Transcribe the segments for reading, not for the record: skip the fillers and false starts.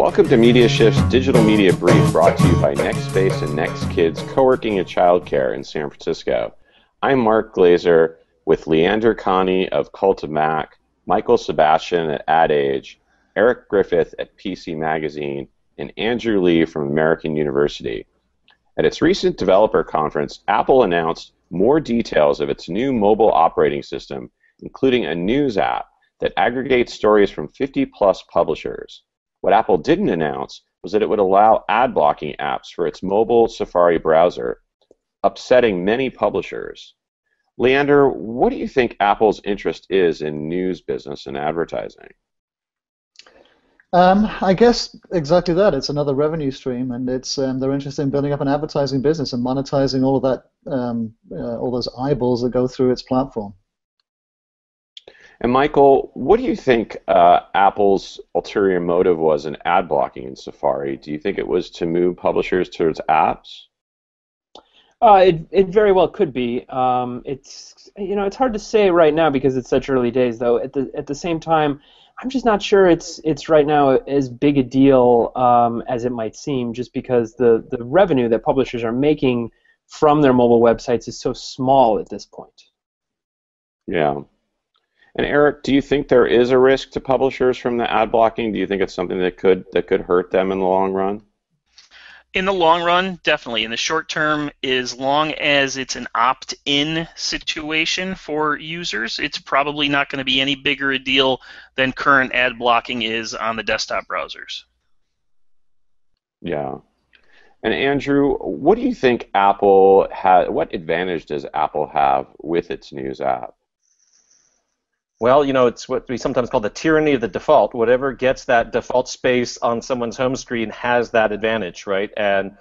Welcome to MediaShift's Digital Media Brief, brought to you by NextSpace and NextKids Co-working and Childcare in San Francisco. I'm Mark Glaser with Leander Kahney of Cult of Mac, Michael Sebastian at AdAge, Eric Griffith at PC Magazine, and Andrew Lih from American University. At its recent developer conference, Apple announced more details of its new mobile operating system, including a news app that aggregates stories from 50-plus publishers. What Apple didn't announce was that it would allow ad blocking apps for its mobile Safari browser, upsetting many publishers. Leander, what do you think Apple's interest is in news business and advertising? I guess exactly that. It's another revenue stream, and it's they're interested in building up an advertising business and monetizing all of that, all those eyeballs that go through its platform. And Michael, what do you think Apple's ulterior motive was in ad blocking in Safari? Do you think it was to move publishers towards apps? It very well could be. It's hard to say right now because it's such early days. Though at the same time, I'm just not sure it's right now as big a deal as it might seem. Just because the revenue that publishers are making from their mobile websites is so small at this point. Yeah. And Eric, do you think there is a risk to publishers from the ad blocking? Do you think it's something that could hurt them in the long run? In the long run, definitely. In the short term, as long as it's an opt-in situation for users, it's probably not going to be any bigger a deal than current ad blocking is on the desktop browsers. Yeah. And Andrew, what do you think Apple has? What advantage does Apple have with its news app? Well, it's what we sometimes call the tyranny of the default. Whatever gets that default space on someone's home screen has that advantage, right? And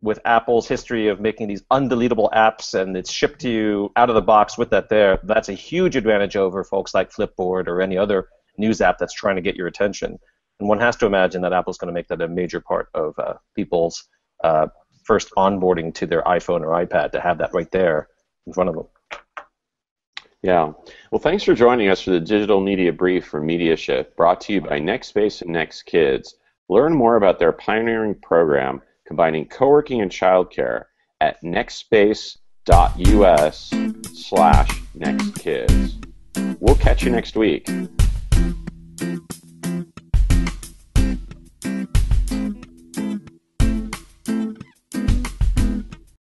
with Apple's history of making these undeletable apps and it's shipped to you out of the box with that there, that's a huge advantage over folks like Flipboard or any other news app that's trying to get your attention. And one has to imagine that Apple's going to make that a major part of people's first onboarding to their iPhone or iPad, to have that right there in front of them. Yeah. Well, thanks for joining us for the Digital Media Brief for MediaShift, brought to you by NextSpace and NextKids. Learn more about their pioneering program combining co-working and childcare at nextspace.us/nextkids. We'll catch you next week.